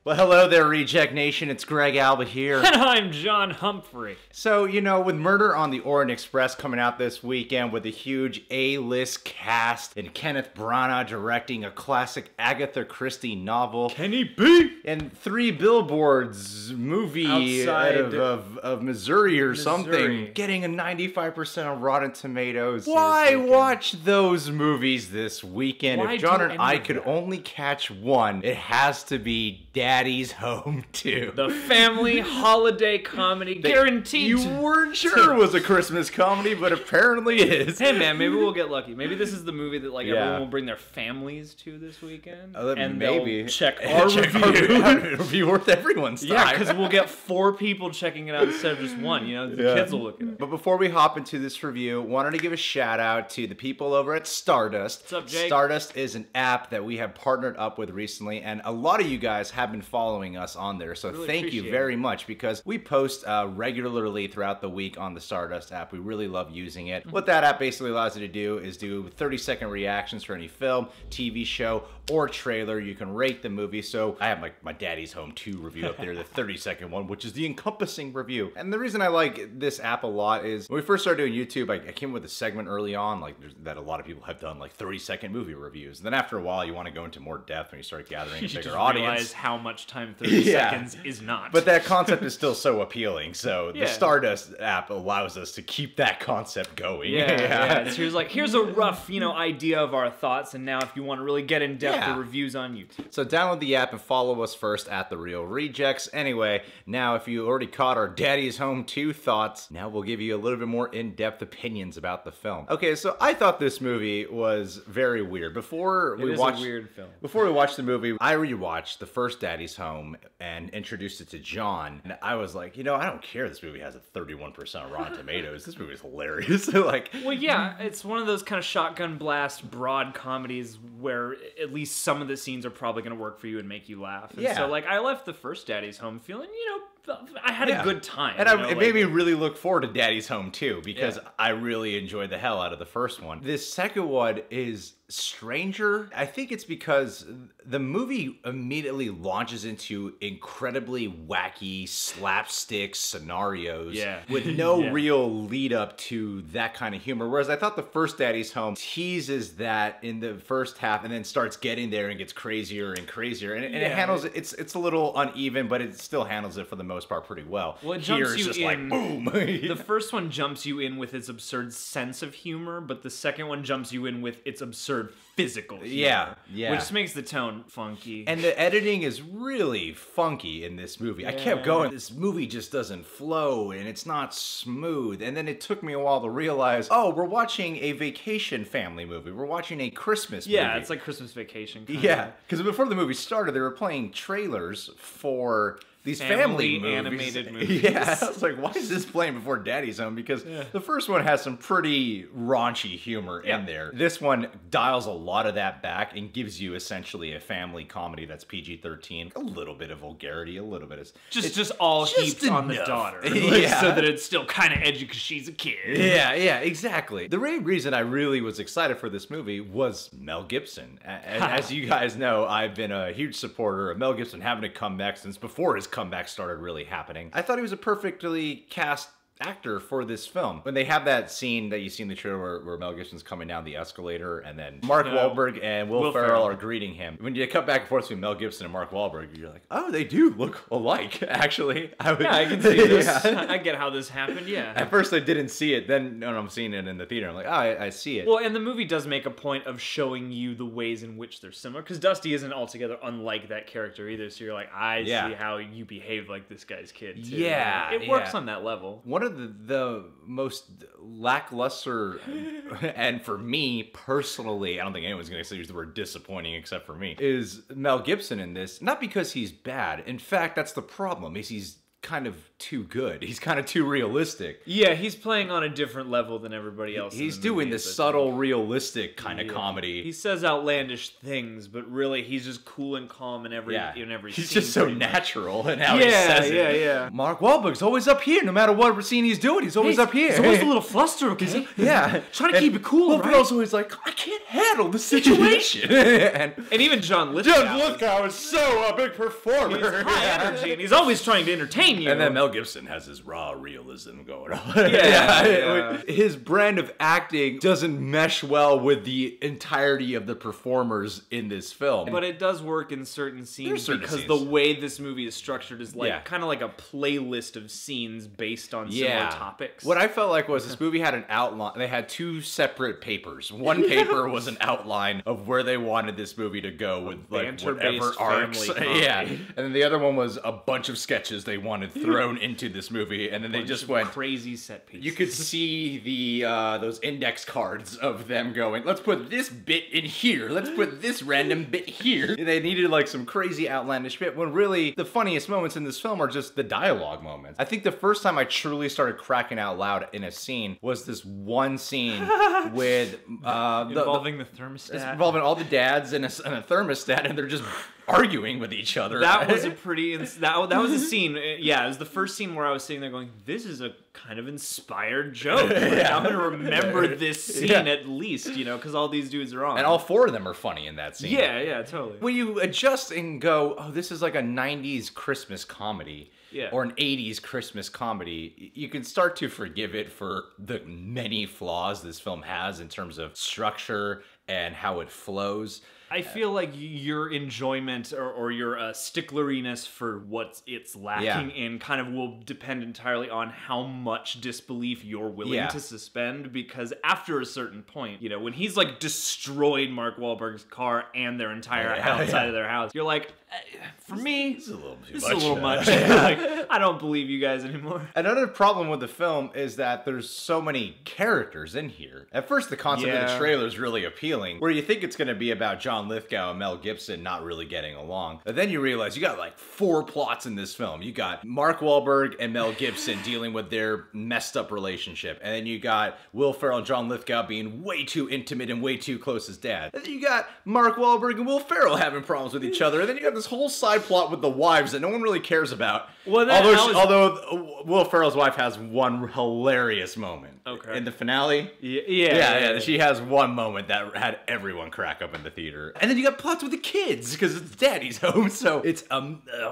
Well, hello there, Reject Nation. It's Greg Alba here. And I'm John Humphrey. So, you know, with Murder on the Orient Express coming out this weekend with a huge A-list cast and Kenneth Branagh directing a classic Agatha Christie novel. Kenny B! And 3 Billboards movie Outside of Missouri or something getting a 95% on Rotten Tomatoes. Why watch those movies this weekend? Why if John do and any I of could that? only catch one, it has to be Daddy's Home 2. The family holiday comedy guaranteed. You weren't sure it was a Christmas comedy, but apparently it is. Hey man, maybe we'll get lucky. Maybe this is the movie that Yeah. everyone will bring their families to this weekend. And maybe they'll check our review. It'll be worth everyone's time. Yeah, because we'll get 4 people checking it out instead of just one. You know, the kids will look at it. But before we hop into this review, wanted to give a shout out to the people over at Stardust. What's up, Jake? Stardust is an app that we have partnered up with recently, and a lot of you guys have been following us on there, so Really thank you appreciate very much, because we post regularly throughout the week on the Stardust app. We really love using it. What that app basically allows you to do is do 30-second reactions for any film, TV show, or trailer. You can rate the movie. So I have my Daddy's Home 2 review up there, the 30-second one, which is the encompassing review. And the reason I like this app a lot is when we first started doing YouTube, I came up with a segment early on, like that a lot of people have done, like 30-second movie reviews. And then after a while, you want to go into more depth when you start gathering a You bigger just audience. realize how much time 30 seconds is not. But that concept is still so appealing. So the Yeah. Stardust app allows us to keep that concept going. Yeah. So here's a rough, idea of our thoughts, and now if you want to really get in depth, Yeah. the reviews on YouTube. So download the app and follow us first at The Real Rejects. Anyway, now if you already caught our Daddy's Home 2 thoughts, now we'll give you a little bit more in-depth opinions about the film. Okay, so I thought this movie was very weird. Before we watched a weird film. Before we watched the movie, I rewatched the first Daddy's Home and introduced it to John, and I was like, I don't care this movie has a 31% on Rotten Tomatoes. This movie is hilarious. Well, yeah, it's one of those kind of shotgun blast broad comedies where at least some of the scenes are probably going to work for you and make you laugh. And so I left the first Daddy's Home feeling, I had a good time. And it made me really look forward to Daddy's Home too, because I really enjoyed the hell out of the first one. This second one is stranger. I think it's because the movie immediately launches into incredibly wacky slapstick scenarios with no real lead up to that kind of humor. Whereas I thought the first Daddy's Home teases that in the first half and then starts getting there and gets crazier and crazier. And it handles it. It's a little uneven, but it still handles it for the most part pretty well. Well, it Here jumps it's you just in. like boom. The first one jumps you in with its absurd sense of humor, but the second one jumps you in with its absurd physical humor. Which makes the tone funky. And the editing is really funky in this movie. I kept going, this movie just doesn't flow and it's not smooth. And then it took me a while to realize, oh, we're watching a vacation family movie. We're watching a Christmas movie. Yeah, it's like Christmas Vacation. Yeah, because before the movie started, they were playing trailers for these family movies. Animated movies. Yeah, I was like, why is this playing before Daddy's Home? Because the first one has some pretty raunchy humor in there. This one dials a lot of that back and gives you essentially a family comedy that's PG-13. A little bit of vulgarity, a little bit of... Just all heaped on the daughter. So that it's still kind of edgy because she's a kid. Yeah, exactly. The main reason I really was excited for this movie was Mel Gibson. As you guys know, I've been a huge supporter of Mel Gibson having to come back since before his comeback started really happening. I thought he was a perfectly cast actor for this film. When they have that scene that you see in the trailer where Mel Gibson's coming down the escalator and then Mark Wahlberg and Will Ferrell are greeting him. When you cut back and forth between Mel Gibson and Mark Wahlberg, you're like, oh, they do look alike, actually. I can see this. I get how this happened, At first I didn't see it, then when I'm seeing it in the theater, I'm like, oh, I see it. Well, and the movie does make a point of showing you the ways in which they're similar, because Dusty isn't altogether unlike that character either, so you're like, I see how you behave like this guy's kid, too. It works on that level. One of the most lackluster, and for me personally, I don't think anyone's going to use the word disappointing except for me, is Mel Gibson in this. Not because he's bad. In fact, that's the problem, is he's kind of too good. He's kind of too realistic. Yeah, he's playing on a different level than everybody else. He's doing this subtle, realistic kind of comedy. He says outlandish things, but really he's just cool and calm in every scene. He's just so natural in how he says it. Yeah. Mark Wahlberg's always up here, no matter what scene he's doing. He's always up here. He's always a little flustered, okay? Trying to keep it cool, right? But also he's like, I can't handle the situation. and even John Lithgow. John Lithgow is so a big performer. He's high energy, and he's always trying to entertain you. And then Mel Gibson has his raw realism going on. His brand of acting doesn't mesh well with the entirety of the performers in this film. But it does work in certain scenes because the way this movie is structured is like kind of like a playlist of scenes based on similar topics. What I felt like was this movie had an outline. They had two separate papers. One paper was an outline of where they wanted this movie to go with like whatever arcs. And then the other one was a bunch of sketches they wanted thrown into this movie, and then they just went crazy set pieces. You could see the those index cards of them going, let's put this bit in here, let's put this random bit here. They needed like some crazy outlandish bit, when really the funniest moments in this film are just the dialogue moments. I think the first time I truly started cracking out loud in a scene was this one scene with involving the thermostat. Involving all the dads and a thermostat, and they're just arguing with each other. That was a pretty... that was a scene. Yeah, it was the first scene where I was sitting there going, this is a kind of inspired joke. Like, I'm going to remember this scene at least, you know, because all these dudes are on. And all four of them are funny in that scene. Yeah, totally. When you adjust and go, oh, this is like a 90s Christmas comedy. Or an 80s Christmas comedy, you can start to forgive it for the many flaws this film has in terms of structure and how it flows. I feel like your enjoyment or your stickleriness for what it's lacking in kind of will depend entirely on how much disbelief you're willing to suspend, because after a certain point, you know, when he's like destroyed Mark Wahlberg's car and their entire outside of their house, you're like, for me, this is a little much. Like, I don't believe you guys anymore. Another problem with the film is that there's so many characters in here. At first, the concept of the trailer is really appealing, where you think it's going to be about John Lithgow and Mel Gibson not really getting along. But then you realize you got like 4 plots in this film. You got Mark Wahlberg and Mel Gibson dealing with their messed up relationship. And then you got Will Ferrell and John Lithgow being way too intimate and way too close as dad. And then you got Mark Wahlberg and Will Ferrell having problems with each other. And then you got this whole side plot with the wives that no one really cares about. Well, although Will Ferrell's wife has one hilarious moment. Okay. In the finale. Yeah. She has one moment that had everyone crack up in the theater. And then you got plots with the kids, because it's Daddy's Home. So it's a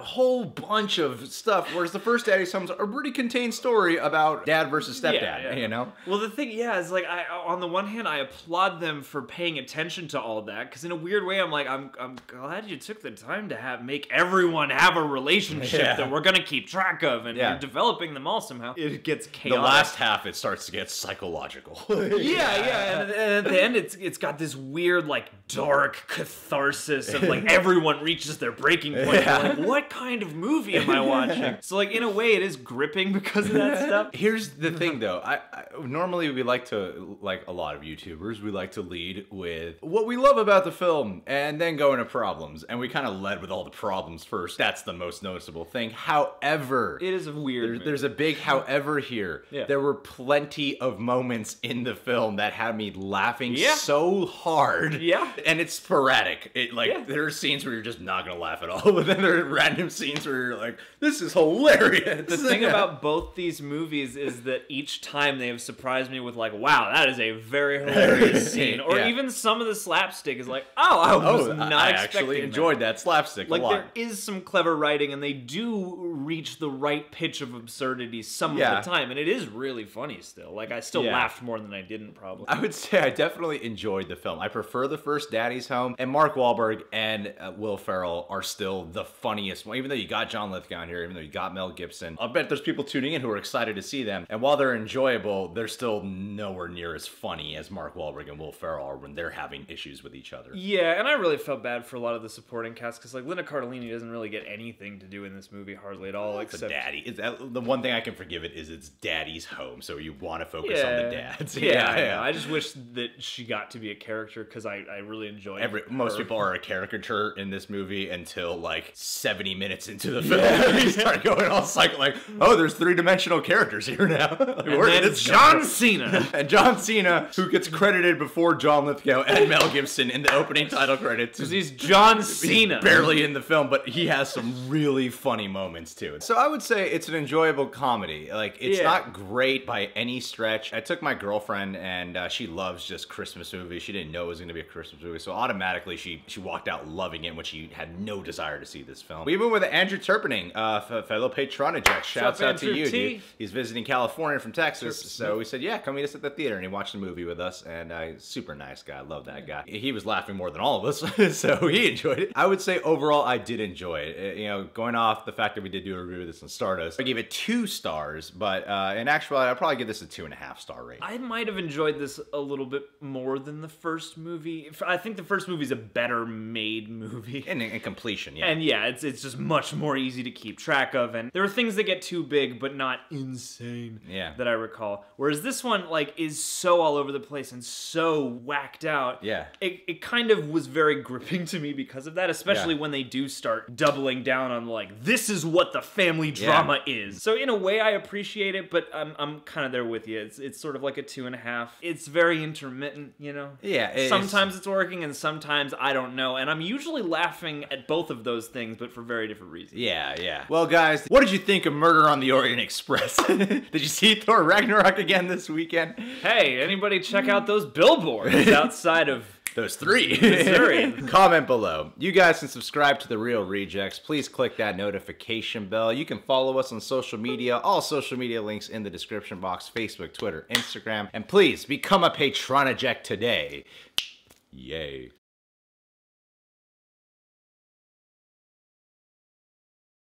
whole bunch of stuff, whereas the first Daddy's Home's a pretty contained story about dad versus stepdad, you know? Well, the thing, is like, on the one hand, I applaud them for paying attention to all that, because in a weird way, I'm like, I'm glad you took the time to make everyone have a relationship that we're gonna keep track of, and you're developing them all somehow. It gets chaotic. The last half, it starts to get psychological. And at the end, it's got this weird, like, dark catharsis of, like, everyone reaches their breaking point. Like, what kind of movie am I watching? So, like, in a way, it is gripping because of that stuff. Here's the thing, though. I normally we like to, like a lot of YouTubers, we like to lead with what we love about the film and then go into problems. And we kind of led with all the problems first. That's the most noticeable thing. However, it is a weird there's a big however here. There were plenty of moments in the film that had me laughing so hard. And it's sporadic. There are scenes where you're just not gonna laugh at all, but then there are random scenes where you're like, this is hilarious. The thing about both these movies is that each time they have surprised me with like, wow, that is a very hilarious scene. Or even some of the slapstick is like, I was not expecting actually enjoyed that slapstick a lot. Like, there is some clever writing, and they do reach the right pitch of absurdity some of the time, and it is really funny still. Like, I still laughed more than I didn't, probably. I would say I definitely enjoyed the film. I prefer the first Daddy's Home, and Mark Wahlberg and Will Ferrell are still the funniest one. Even though you got John Lithgow in here, even though you got Mel Gibson, I'll bet there's people tuning in who are excited to see them, and while they're enjoyable, they're still nowhere near as funny as Mark Wahlberg and Will Ferrell are when they're having issues with each other. Yeah, and I really felt bad for a lot of the supporting cast, because like Linda Cardellini doesn't really get anything to do in this movie hardly at all, except Daddy. The one thing I can forgive it is it's Daddy's Home, so you want to focus on the dads. Yeah. I just wish that she got to be a character because I really enjoyed most people are a caricature in this movie until like 70 minutes into the film. You start going all psycho, like, oh, there's three-dimensional characters here now. Like, and then John Cena. And John Cena, who gets credited before John Lithgow and Mel Gibson in the opening title credits. Because he's John Cena. He's barely in the film, but he has some really funny moments too. So I would say it's an enjoyable comedy. Like, it's not great by any stretch. I took my girlfriend, and she loves just Christmas movies. She didn't know it was going to be a Christmas movie, so automatically she walked out loving it when she had no desire to see this film. We even with Andrew Turpinning, fellow Patronaject. Shouts out to you, dude. He's visiting California from Texas, so we said, yeah, come meet us at the theater, and he watched the movie with us, and super nice guy. Love that guy. He was laughing more than all of us, so he enjoyed it. I would say overall I did enjoy it. You know, going off the fact that we did do a review of this on Stardust, I gave it 2 stars, but in actuality, I'd probably give this a 2.5-star rating. I might have enjoyed this a little bit more than the first movie. I think the first movie is a better made movie. In completion, yeah. And yeah, it's just much more easy to keep track of, and there are things that get too big, but not insane, that I recall. Whereas this one, like, is so all over the place and so whacked out. Yeah. It kind of was very gripping to me because of that, especially when they do start doubling down on, like, this is what the family drama is. So in a way, I appreciate it, but I'm kind of there with you. It's sort of like a 2.5. It's very intermittent, you know? Yeah. Sometimes it's working, and sometimes I don't know. And I'm usually laughing at both of those things, but for very different reasons. Yeah. Well, guys, what did you think of Murder on the Orient Express? Did you see Thor Ragnarok again this weekend? Hey, anybody check out those billboards outside of those 3. Missouri. Comment below. You guys can subscribe to The Real Rejects. Please click that notification bell. You can follow us on social media. All social media links in the description box. Facebook, Twitter, Instagram. And please become a Patronaject today. Yay.